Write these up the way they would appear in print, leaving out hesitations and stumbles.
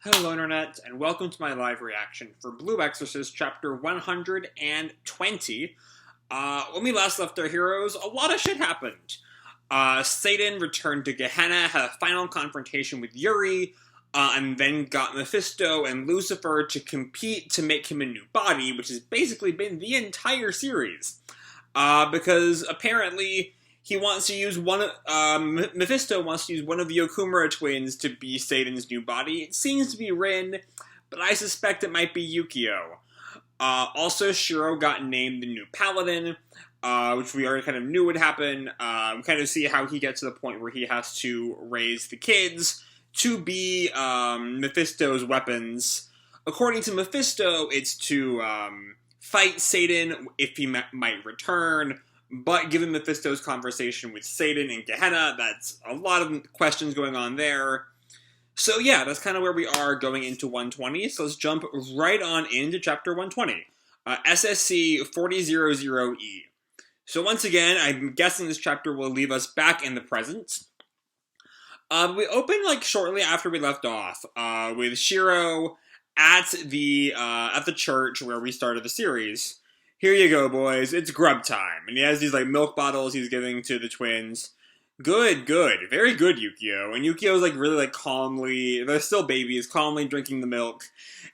Hello Internet, and welcome to my live reaction for Blue Exorcist chapter 120. When we last left our heroes, a lot of shit happened. Satan returned to Gehenna, had a final confrontation with Yuri, and then got Mephisto and Lucifer to compete to make him a new body, which has basically been the entire series. Because apparently he wants to use Mephisto wants to use one of the Okumura twins to be Satan's new body. It seems to be Rin, but I suspect it might be Yukio. Also, Shiro got named the new Paladin, which we already kind of knew would happen. We kind of see how he gets to the point where he has to raise the kids to be Mephisto's weapons. According to Mephisto, it's to fight Satan if he might return. But given Mephisto's conversation with Satan in Gehenna, that's a lot of questions going on there. So yeah, that's kind of where we are going into 120. So let's jump right on into chapter 120. SSC 4000E. So once again, I'm guessing this chapter will leave us back in the present. We open like shortly after we left off, with Shiro at the church where we started the series. Here you go, boys. It's grub time. And he has these, like, milk bottles he's giving to the twins. Good, good. Very good, Yukio. And Yukio's, like, really, like, calmly... They're still babies, calmly drinking the milk.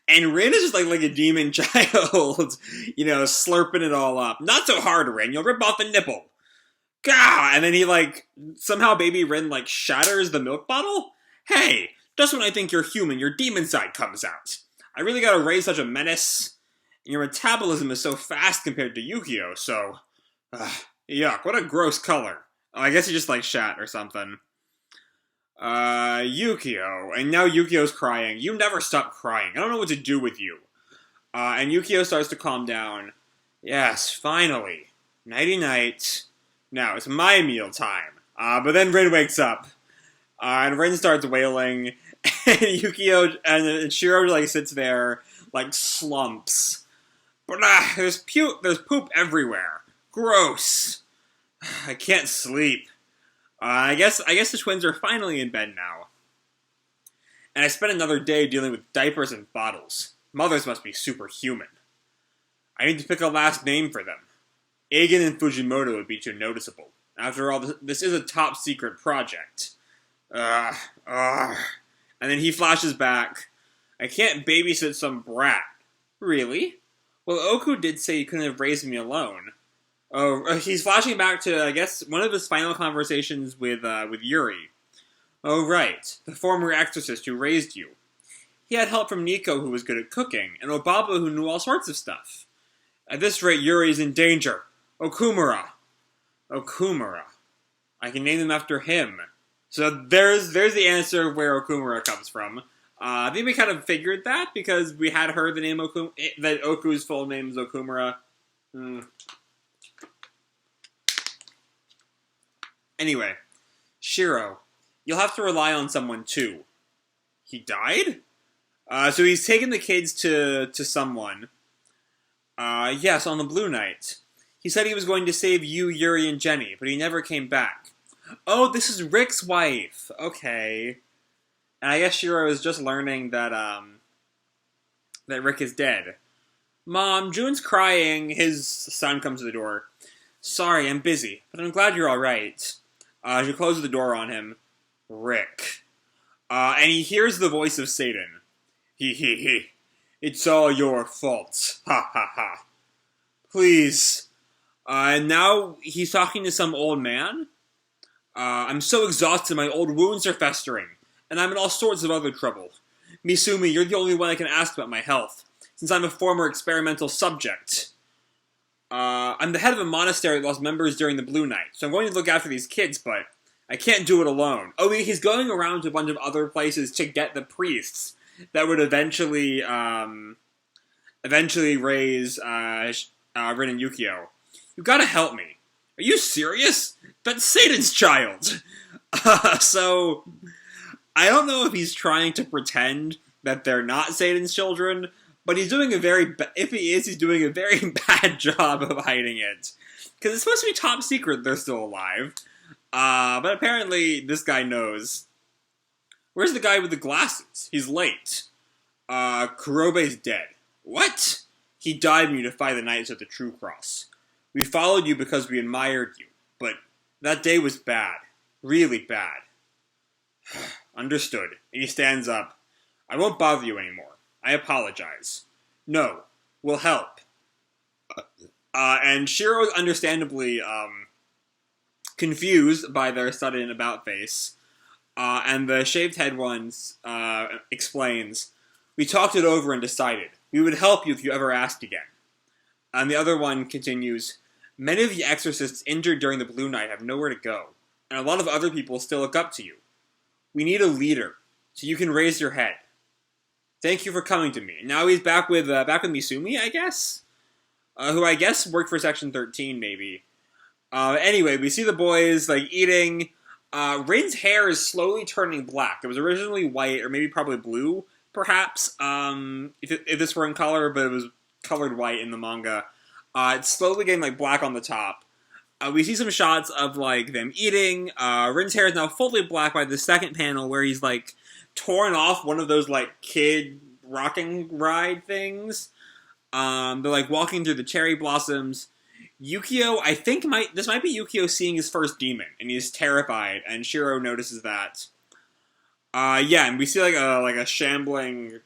And Rin is just, like a demon child. You know, slurping it all up. Not so hard, Rin. You'll rip off the nipple. Gah! And then he, like... Somehow baby Rin, like, shatters the milk bottle? Hey! Just when I think you're human, your demon side comes out. I really gotta raise such a menace... Your metabolism is so fast compared to Yukio, so... yuck, what a gross color. Oh, I guess he just, like, shat or something. Yukio. And now Yukio's crying. You never stop crying. I don't know what to do with you. And Yukio starts to calm down. Yes, finally. Nighty-night. Now, it's my meal time. But then Rin wakes up. And Rin starts wailing. And Yukio and Shiro, like, sits there, like, slumps. But there's poop everywhere. Gross. I can't sleep. I guess the twins are finally in bed now. And I spent another day dealing with diapers and bottles. Mothers must be superhuman. I need to pick a last name for them. Eigen and Fujimoto would be too noticeable. After all, this is a top secret project. And then he flashes back. I can't babysit some brat. Really? Well, Oku did say he couldn't have raised me alone. Oh, he's flashing back to, I guess, one of his final conversations with Yuri. Oh, right. The former exorcist who raised you. He had help from Nico, who was good at cooking, and Obaba, who knew all sorts of stuff. At this rate, Yuri's in danger. Okumura. Okumura. I can name them after him. So there's the answer of where Okumura comes from. I think we kind of figured that because we had heard the name that Oku's full name is Okumura. Anyway, Shiro, you'll have to rely on someone too. He died? So he's taken the kids to someone. Yes, on the Blue Night. He said he was going to save you, Yuri, and Jenny, but he never came back. Oh, this is Rick's wife. Okay. And I guess Shiro is just learning that Rick is dead. Mom, June's crying. His son comes to the door. Sorry, I'm busy, but I'm glad you're alright. She closes the door on him. Rick. And he hears the voice of Satan. He. It's all your fault. Ha ha ha. Please. And now he's talking to some old man. I'm so exhausted, my old wounds are festering. And I'm in all sorts of other trouble. Misumi, you're the only one I can ask about my health, since I'm a former experimental subject. I'm the head of a monastery that lost members during the Blue Night, so I'm going to look after these kids, but I can't do it alone. Oh, he's going around to a bunch of other places to get the priests that would eventually raise Rin and Yukio. You gotta help me. Are you serious? That's Satan's child! So... I don't know if he's trying to pretend that they're not Satan's children, but he's doing if he is, he's doing a very bad job of hiding it. Because it's supposed to be top secret they're still alive. But apparently this guy knows. Where's the guy with the glasses? He's late. Kurobe's dead. What? He died when you defied the Knights of the True Cross. We followed you because we admired you, but that day was bad. Really bad. Understood. And he stands up. I won't bother you anymore. I apologize. No. We'll help. And Shiro is understandably, confused by their sudden about-face. And the shaved head ones, explains, we talked it over and decided. We would help you if you ever asked again. And the other one continues, many of the exorcists injured during the Blue Night have nowhere to go, and a lot of other people still look up to you. We need a leader, so you can raise your head. Thank you for coming to me. Now he's back with Misumi, I guess? Who I guess worked for Section 13, maybe. Anyway, we see the boys, eating. Rin's hair is slowly turning black. It was originally white, or maybe probably blue, perhaps, if this were in color, but it was colored white in the manga. It's slowly getting, black on the top. We see some shots of, them eating. Rin's hair is now fully black by the second panel, where he's, torn off one of those, kid rocking ride things. They're, walking through the cherry blossoms. Yukio, I think this might be Yukio seeing his first demon, and he's terrified, and Shiro notices that. Yeah, and we see, a shambling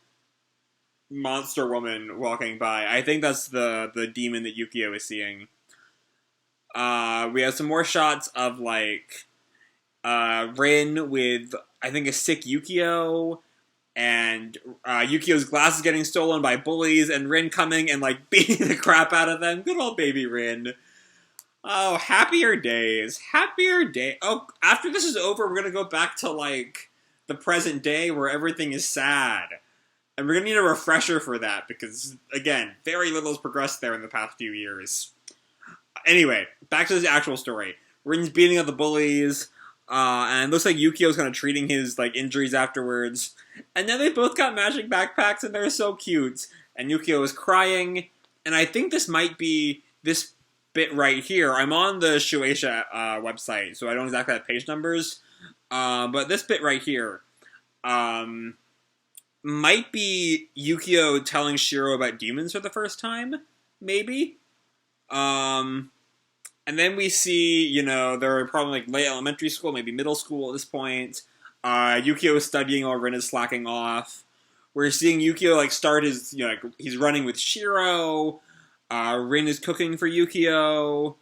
monster woman walking by. I think that's the demon that Yukio is seeing. We have some more shots of, Rin with, I think, a sick Yukio, and Yukio's glasses getting stolen by bullies, and Rin coming and, beating the crap out of them. Good old baby Rin. Oh, happier days. Happier day. Oh, after this is over, we're gonna go back to, the present day where everything is sad. And we're gonna need a refresher for that, because, again, very little has progressed there in the past few years. Anyway, back to the actual story. Rin's beating up the bullies, and it looks like Yukio's kind of treating his, injuries afterwards. And then they both got matching backpacks, and they're so cute. And Yukio is crying, and I think this might be this bit right here. I'm on the Shueisha website, so I don't exactly have page numbers. But this bit right here might be Yukio telling Shiro about demons for the first time, maybe. And then we see, they're probably late elementary school, maybe middle school at this point. Yukio is studying while Rin is slacking off. We're seeing Yukio start his, he's running with Shiro. Rin is cooking for Yukio.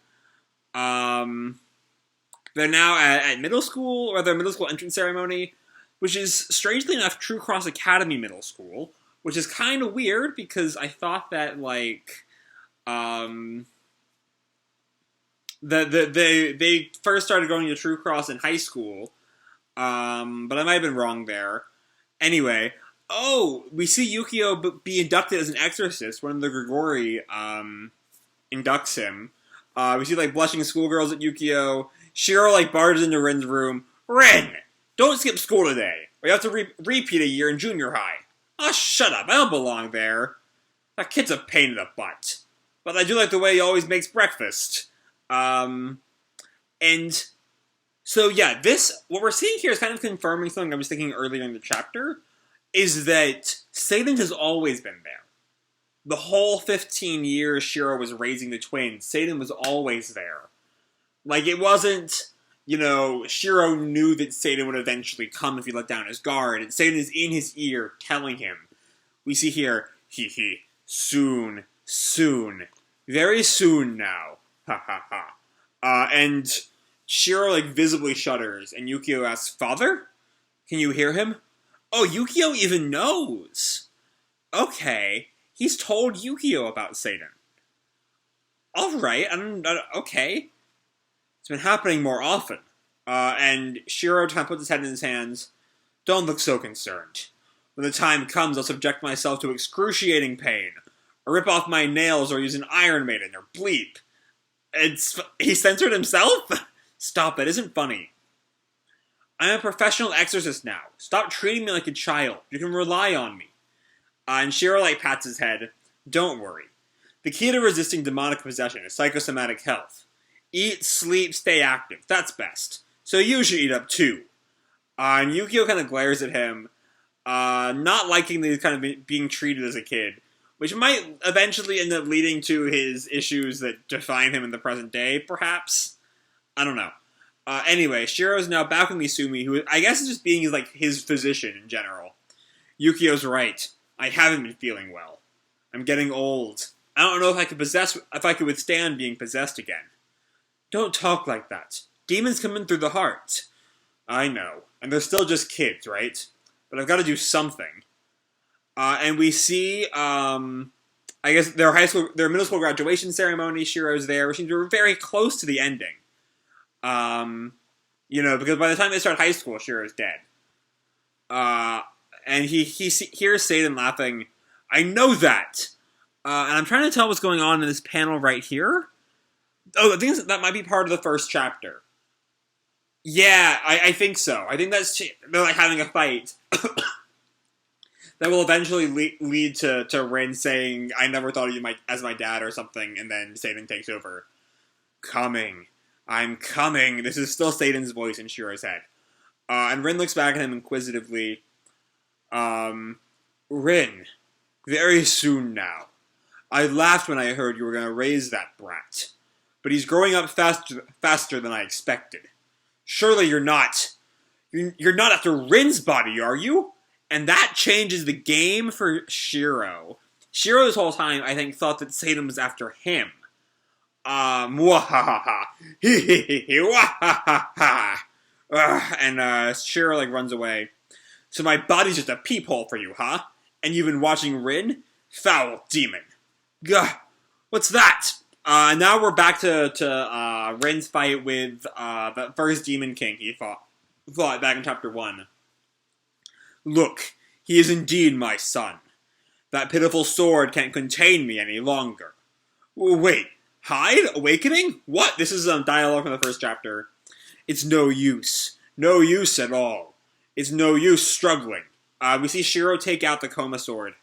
They're now at middle school, or their middle school entrance ceremony, which is, strangely enough, True Cross Academy Middle School, which is kind of weird, because I thought that, they first started going to True Cross in high school, but I might have been wrong there. Anyway, we see Yukio be inducted as an exorcist when the Grigori inducts him. We see blushing schoolgirls at Yukio. Shiro barges into Rin's room. Rin! Don't skip school today, or you have to repeat a year in junior high. Oh, shut up, I don't belong there. That kid's a pain in the butt. But I do like the way he always makes breakfast. And so yeah, what we're seeing here is kind of confirming something I was thinking earlier in the chapter, is that Satan has always been there. The whole 15 years Shiro was raising the twins, Satan was always there. It wasn't, Shiro knew that Satan would eventually come if he let down his guard, and Satan is in his ear telling him. We see here, soon, very soon now. Ha ha ha. And Shiro, visibly shudders, and Yukio asks, Father? Can you hear him? Oh, Yukio even knows! Okay, he's told Yukio about Satan. Alright, okay. It's been happening more often. And Shiro kind of puts his head in his hands. Don't look so concerned. When the time comes, I'll subject myself to excruciating pain, or rip off my nails, or use an Iron Maiden, or bleep. He censored himself? Stop, that isn't funny. I'm a professional exorcist now. Stop treating me like a child. You can rely on me. And Shiro pats his head. Don't worry. The key to resisting demonic possession is psychosomatic health. Eat, sleep, stay active. That's best. So you should eat up too. And Yukio kind of glares at him. not liking that he's kind of being treated as a kid, which might eventually end up leading to his issues that define him in the present day, perhaps? I don't know. Anyway, Shiro's now back with Misumi, who I guess is just being like his physician in general. Yukio's right. I haven't been feeling well. I'm getting old. I don't know if I could withstand being possessed again. Don't talk like that. Demons come in through the heart. I know. And they're still just kids, right? But I've got to do something. And we see, I guess, their middle school graduation ceremony. Shiro's there, which means we're very close to the ending. Because by the time they start high school, Shiro's dead. And he hears Satan laughing. I know that! And I'm trying to tell what's going on in this panel right here. Oh, I think that might be part of the first chapter. Yeah, I think so. I think they're like having a fight. That will eventually lead to Rin saying, I never thought of you as my dad or something, and then Satan takes over. Coming. I'm coming. This is still Satan's voice in Shiro's head. And Rin looks back at him inquisitively. Rin, very soon now. I laughed when I heard you were going to raise that brat. But he's growing up faster than I expected. Surely you're not. You're not after Rin's body, are you? And that changes the game for Shiro. Shiro this whole time, I think, thought that Satan was after him. Mwahaha. Wahaha. And Shiro, runs away. So my body's just a peephole for you, huh? And you've been watching Rin? Foul demon. Gah. What's that? Now we're back to Rin's fight with the first Demon King he fought back in Chapter 1. Look, he is indeed my son. That pitiful sword can't contain me any longer. Wait, hide? Awakening? What? This is dialogue from the first chapter. It's no use. No use at all. It's no use struggling. We see Shiro take out the Koma sword.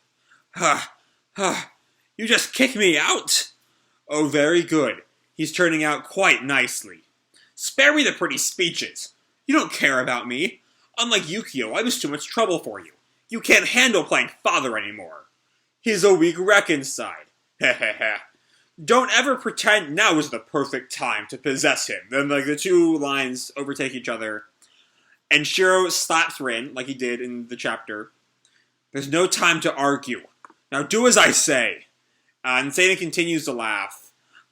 You just kick me out? Oh, very good. He's turning out quite nicely. Spare me the pretty speeches. You don't care about me. Unlike Yukio, I was too much trouble for you. You can't handle playing father anymore. He's a weak wreck inside. Hehehe. Don't ever pretend now is the perfect time to possess him. Then, the two lines overtake each other. And Shiro slaps Rin, like he did in the chapter. There's no time to argue. Now do as I say. And Satan continues to laugh.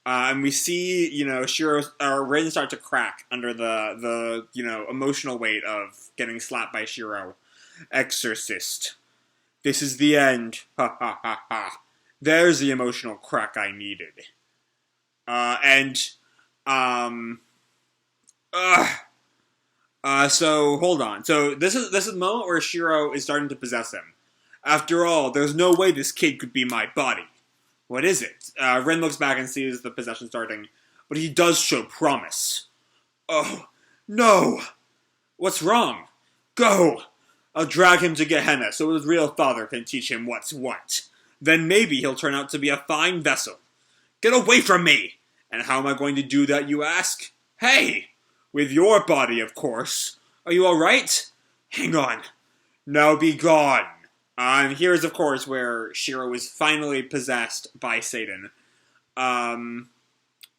And we see, Rin start to crack under the emotional weight of getting slapped by Shiro. Exorcist. This is the end. Ha ha ha ha. There's the emotional crack I needed. So hold on. So this is the moment where Shiro is starting to possess him. After all, there's no way this kid could be my body. What is it? Rin looks back and sees the possession starting, but he does show promise. Oh, no! What's wrong? Go! I'll drag him to Gehenna so his real father can teach him what's what. Then maybe he'll turn out to be a fine vessel. Get away from me! And how am I going to do that, you ask? Hey! With your body, of course. Are you alright? Hang on. Now be gone. And here's, of course, where Shiro is finally possessed by Satan. And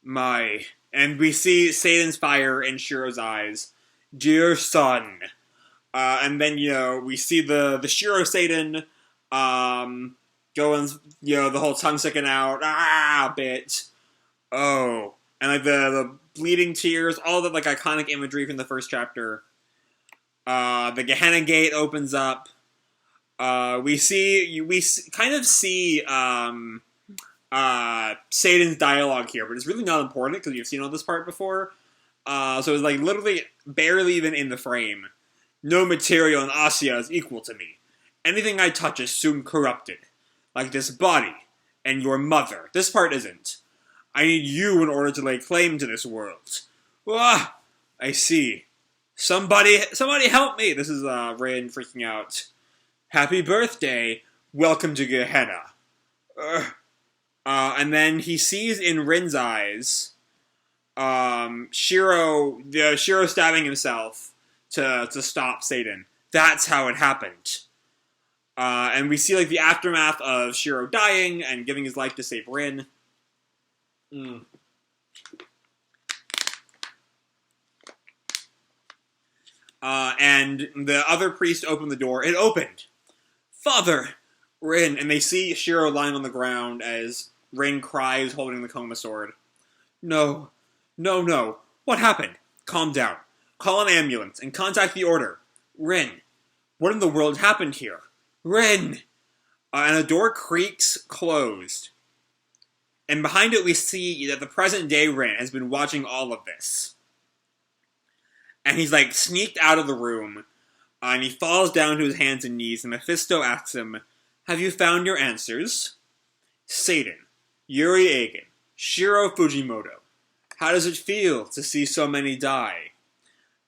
we see Satan's fire in Shiro's eyes. Dear son. And then, we see the Shiro Satan, going, the whole tongue sticking out, bit. Oh. And, the bleeding tears, all the, iconic imagery from the first chapter. The Gehenna Gate opens up. We kind of see Satan's dialogue here, but it's really not important because you've seen all this part before. So it's literally barely even in the frame. No material in Asya is equal to me. Anything I touch is soon corrupted. Like this body and your mother. This part isn't. I need you in order to lay claim to this world. Ah, I see. Somebody help me! This is Rin freaking out. Happy birthday! Welcome to Gehenna. And then he sees in Rin's eyes, Shiro stabbing himself to stop Satan. That's how it happened. And we see, like, the aftermath of Shiro dying and giving his life to save Rin. And the other priest opened the door. It opened. Father! Rin. And they see Shiro lying on the ground as Rin cries, holding the Koma sword. No. No, no. What happened? Calm down. Call an ambulance and contact the Order. Rin. What in the world happened here? Rin! And the door creaks closed. And behind it we see that the present-day Rin has been watching all of this. And he's, like, sneaked out of the room. And he falls down to his hands and knees, and Mephisto asks him, have you found your answers? Satan, Yuri Eigen, Shiro Fujimoto. How does it feel to see so many die?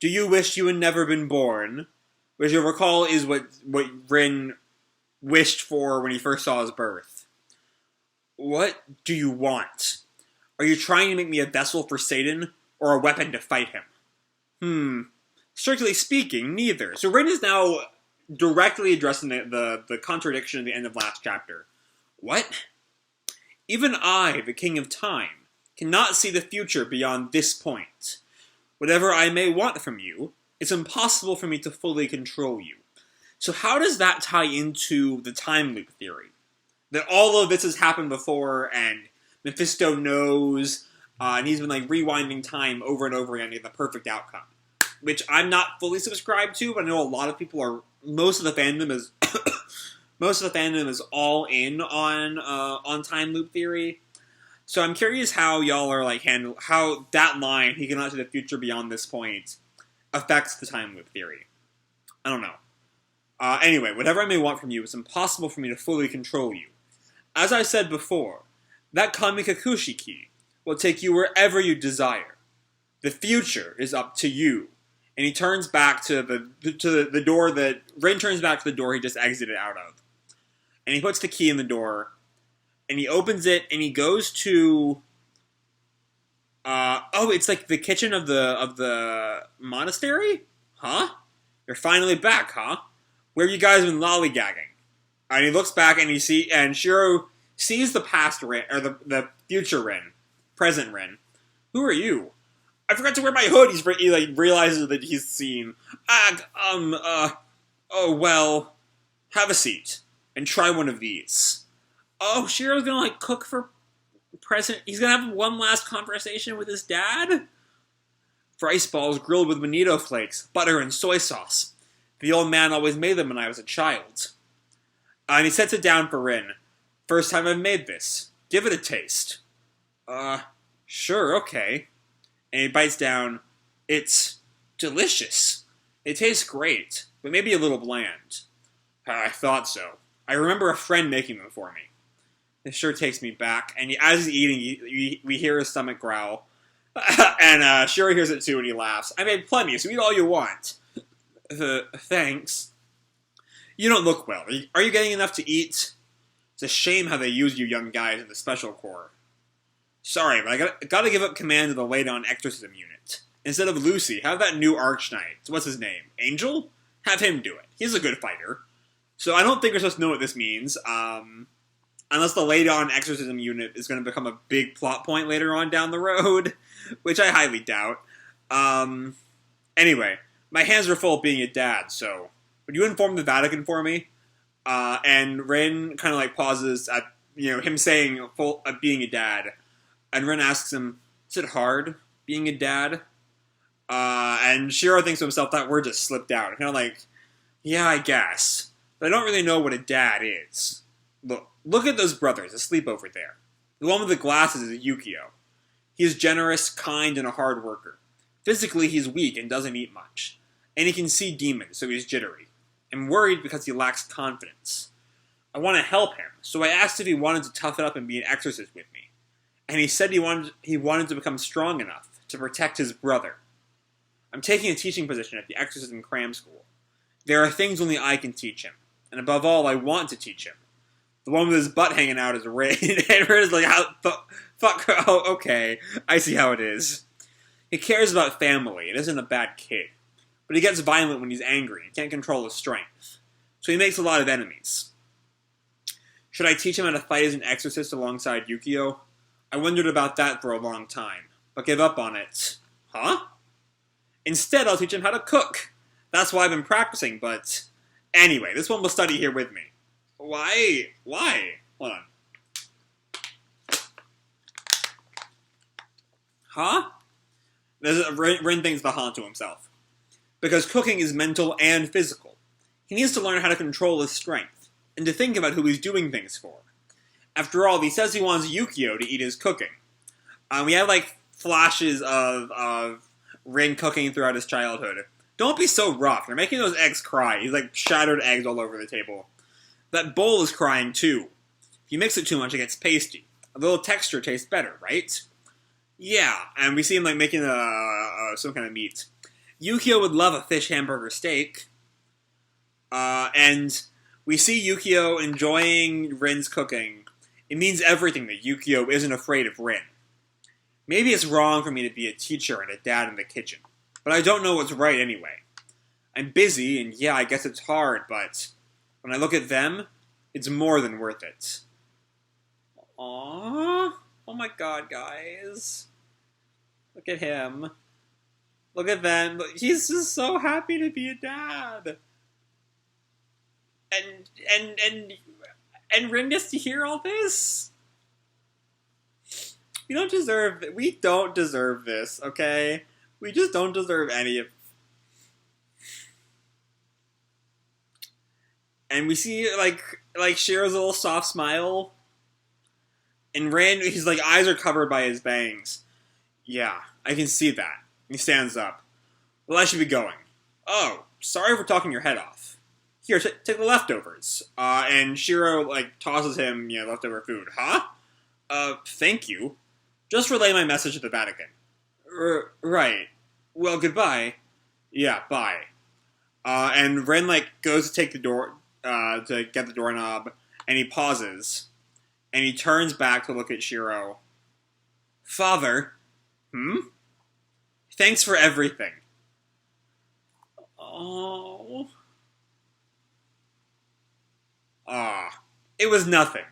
Do you wish you had never been born? Which you'll recall is what Rin wished for when he first saw his birth. What do you want? Are you trying to make me a vessel for Satan, or a weapon to fight him? Strictly speaking, neither. So Rin is now directly addressing the contradiction at the end of last chapter. What? Even I, the King of Time, cannot see the future beyond this point. Whatever I may want from you, it's impossible for me to fully control you. So how does that tie into the time loop theory? That all of this has happened before, and Mephisto knows, and he's been like rewinding time over and over again to get the perfect outcome. Which I'm not fully subscribed to, but I know a lot of people are. Most of the fandom is all in on time loop theory. So I'm curious how y'all are like handle how that line, he cannot see the future beyond this point, affects the time loop theory. I don't know. Anyway, whatever I may want from you, it's impossible for me to fully control you. As I said before, that Kamikakushi key will take you wherever you desire. The future is up to you. And he turns back to the door that Rin turns back to the door he just exited out of, and he puts the key in the door, and he opens it, and he goes to it's like the kitchen of the monastery, huh? You're finally back, huh? Where you guys been lollygagging? And he looks back, and Shiro sees the past Rin, or the future Rin, present Rin. Who are you? I forgot to wear my hood. He like realizes that he's seen. Oh well, have a seat and try one of these. Oh, Shiro's gonna like cook for present. He's gonna have one last conversation with his dad. Rice balls grilled with bonito flakes, butter, and soy sauce. The old man always made them when I was a child. And he sets it down for Rin. First time I've made this. Give it a taste. Sure, okay. And he bites down. It's delicious. It tastes great, but maybe a little bland. I thought so. I remember a friend making them for me. This sure takes me back. And as he's eating, we hear his stomach growl. And Shiro hears it too, and he laughs. I made plenty, so eat all you want. Thanks. You don't look well. Are you getting enough to eat? It's a shame how they use you young guys in the Special Corps. Sorry, but I gotta give up command of the laid-on exorcism unit. Instead of Lucy, have that new Archknight. What's his name? Angel? Have him do it. He's a good fighter. So I don't think we're supposed to know what this means, unless the laid-on exorcism unit is going to become a big plot point later on down the road, which I highly doubt. Anyway, my hands are full of being a dad, so would you inform the Vatican for me? And Rin kind of like pauses at, him saying being a dad. And Rin asks him, is it hard being a dad? And Shiro thinks to himself that word just slipped out. Kind of like, yeah, I guess. But I don't really know what a dad is. Look at those brothers asleep over there. The one with the glasses is Yukio. He is generous, kind, and a hard worker. Physically, he's weak and doesn't eat much. And he can see demons, so he's jittery. I'm worried because he lacks confidence. I want to help him, so I asked if he wanted to tough it up and be an exorcist with me. And he said he wanted to become strong enough to protect his brother. I'm taking a teaching position at the exorcism cram school. There are things only I can teach him. And above all, I want to teach him. The one with his butt hanging out is Rin. And Rin is like, fuck, oh, okay. I see how it is. He cares about family and isn't a bad kid. But he gets violent when he's angry and can't control his strength. so he makes a lot of enemies. Should I teach him how to fight as an exorcist alongside Yukio? I wondered about that for a long time, but gave up on it. Huh? Instead, I'll teach him how to cook. That's why I've been practicing, but... Anyway, this one will study here with me. Why? Hold on. Huh? Rin thinks the Han to himself. Because cooking is mental and physical. He needs to learn how to control his strength, and to think about who he's doing things for. After all, he says he wants Yukio to eat his cooking. We have, like, flashes of Rin cooking throughout his childhood. Don't be so rough. You're making those eggs cry. He's, like, shattered eggs all over the table. That bowl is crying, too. If you mix it too much, it gets pasty. A little texture tastes better, right? Yeah, and we see him, like, making some kind of meat. Yukio would love a fish hamburger steak. And we see Yukio enjoying Rin's cooking. It means everything that Yukio isn't afraid of Rin. Maybe it's wrong for me to be a teacher and a dad in the kitchen, but I don't know what's right anyway. I'm busy, and yeah, I guess it's hard, but when I look at them, it's more than worth it. Aww. Oh my god, guys. Look at him. Look at them. He's just so happy to be a dad. And Rin gets to hear all this? We don't deserve this, okay? We just don't deserve any of... And we see, like Shiro's little soft smile. And Rin, his, like, eyes are covered by his bangs. Yeah, I can see that. He stands up. Well, I should be going. Oh, sorry for talking your head off. Here, take the leftovers. And Shiro, like, tosses him, leftover food. Huh? Thank you. Just relay my message to the Vatican. Right. Well, goodbye. Yeah, bye. And Ren, like, goes to take the door, to get the doorknob, and he pauses. And he turns back to look at Shiro. Father? Thanks for everything. Oh. It was nothing.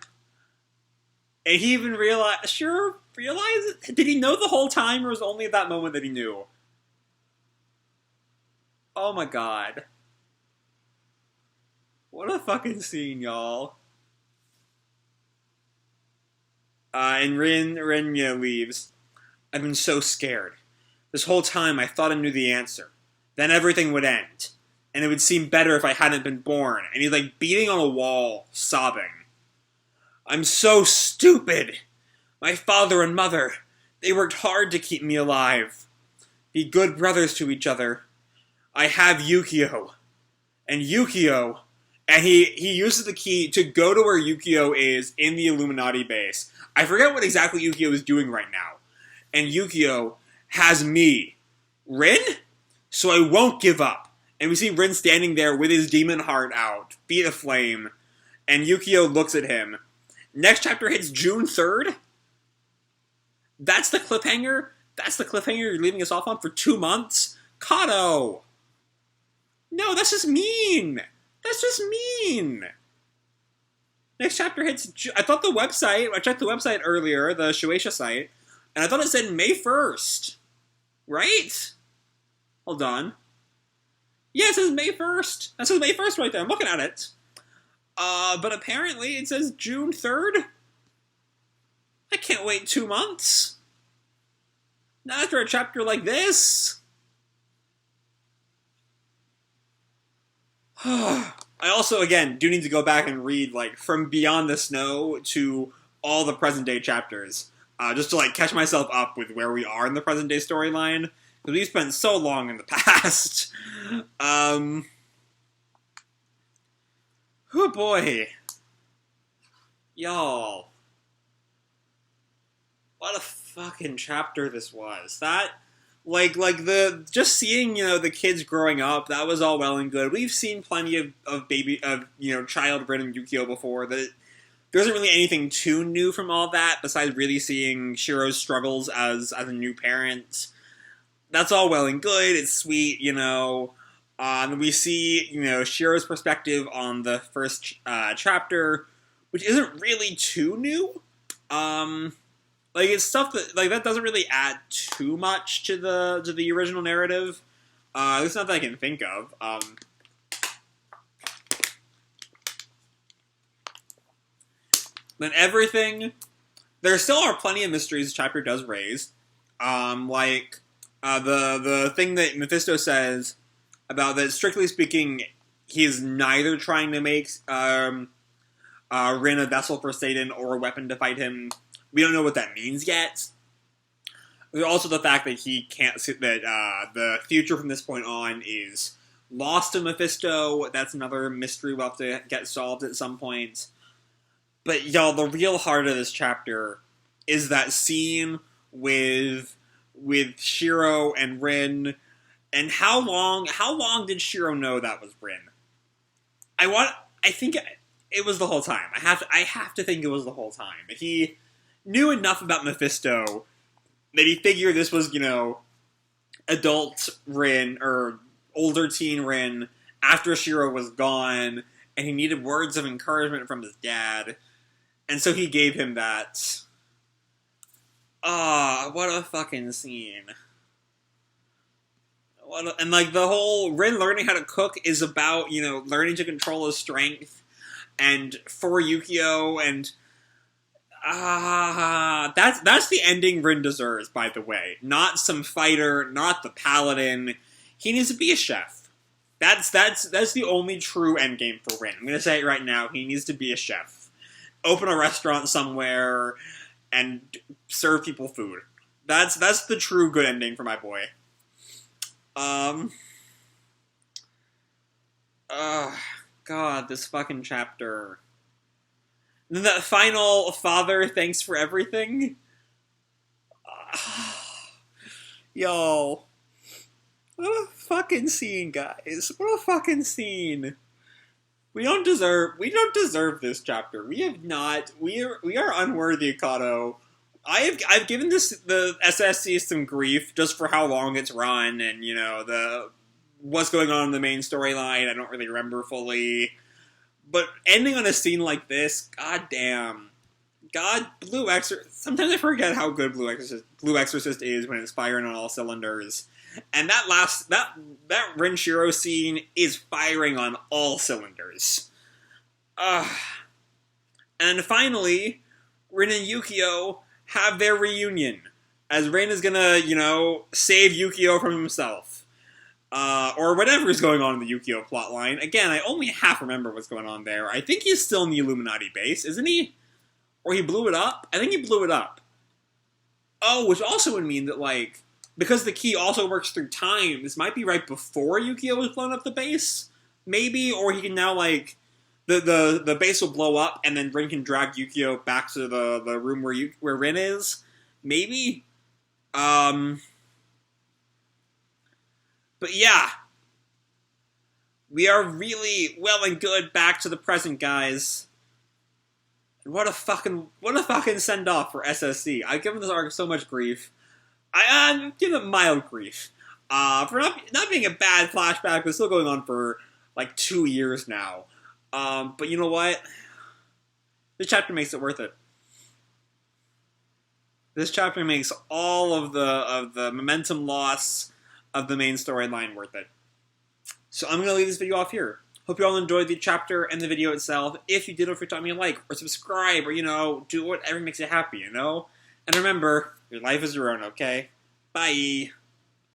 And he even realized... Shiro realized it? Did he know the whole time, or was it only at that moment that he knew? Oh my god. What a fucking scene, y'all. And Rin leaves. I've been so scared. This whole time I thought I knew the answer. Then everything would end. And it would seem better if I hadn't been born. And he's like beating on a wall, sobbing. I'm so stupid. My father and mother, they worked hard to keep me alive. Be good brothers to each other. I have Yukio. And Yukio... And he uses the key to go to where Yukio is in the Illuminati base. I forget what exactly Yukio is doing right now. And Yukio has me. Rin? So I won't give up. And we see Rin standing there with his demon heart out, feet aflame. And Yukio looks at him. Next chapter hits June 3rd? That's the cliffhanger? That's the cliffhanger you're leaving us off on for 2 months? Kato! No, that's just mean! That's just mean! Next chapter hits... I thought the website... I checked the website earlier, the Shueisha site, and I thought it said May 1st. Right? Hold on. Yeah, it says May 1st. That says May 1st right there. I'm looking at it. But apparently it says June 3rd? I can't wait 2 months. Not after a chapter like this. I also, again, do need to go back and read, like, from Beyond the Snow to all the present-day chapters, just to, like, catch myself up with where we are in the present-day storyline, because we spent so long in the past. Oh boy. Y'all. What a fucking chapter this was. That... just seeing, the kids growing up, that was all well and good. We've seen plenty of child Rin and Yukio before. There isn't really anything too new from all that, besides really seeing Shiro's struggles as a new parent. That's all well and good, it's sweet, We see, Shiro's perspective on the first chapter, which isn't really too new. It's stuff that doesn't really add too much to the original narrative. At least not that I can think of. Then everything, there still are plenty of mysteries the chapter does raise. The thing that Mephisto says about that, strictly speaking, he is neither trying to make Rin a vessel for Satan or a weapon to fight him. We don't know what that means yet. There's also the fact that he can't see that the future from this point on is lost to Mephisto. That's another mystery we'll have to get solved at some point. But y'all, the real heart of this chapter is that scene with Shiro and Rin. And how long did Shiro know that was Rin? I think it was the whole time. I have to think it was the whole time. He knew enough about Mephisto that he figured this was, adult Rin, or older teen Rin, after Shiro was gone, and he needed words of encouragement from his dad. And so he gave him that. What a fucking scene. The whole Rin learning how to cook is about, learning to control his strength, and for Yukio, and that's the ending Rin deserves, by the way. Not some fighter, not the paladin. He needs to be a chef. That's the only true endgame for Rin. I'm gonna say it right now. He needs to be a chef. Open a restaurant somewhere and serve people food. That's the true good ending for my boy. God, this fucking chapter. And then that final father thanks for everything. Yo. What a fucking scene, guys. What a fucking scene. We don't deserve this chapter. We are unworthy, Kato. I've given the SSC some grief just for how long it's run, and what's going on in the main storyline. I don't really remember fully, but ending on a scene like this, goddamn, Blue Exorcist. Sometimes I forget how good Blue Exorcist is when it's firing on all cylinders. And that Rin Shiro scene is firing on all cylinders. And finally, Rin and Yukio have their reunion, as Rin is gonna, save Yukio from himself. Or whatever is going on in the Yukio plotline. Again, I only half remember what's going on there. I think he's still in the Illuminati base, isn't he? Or he blew it up? I think he blew it up. Oh, which also would mean that, because the key also works through time, this might be right before Yukio was blown up the base? Maybe, or he can now, the base will blow up, and then Rin can drag Yukio back to the room where Rin is? Maybe? But yeah. We are really well and good back to the present, guys. And what a fucking send-off for SSC. I've given this arc so much grief. I'm giving it mild grief. For not being a bad flashback, but still going on for 2 years now. But you know what? This chapter makes it worth it. This chapter makes all of the momentum loss of the main storyline worth it. So I'm going to leave this video off here. Hope you all enjoyed the chapter and the video itself. If you did, don't forget to drop me a like or subscribe or, do whatever makes you happy, And remember, your life is your own, okay? Bye!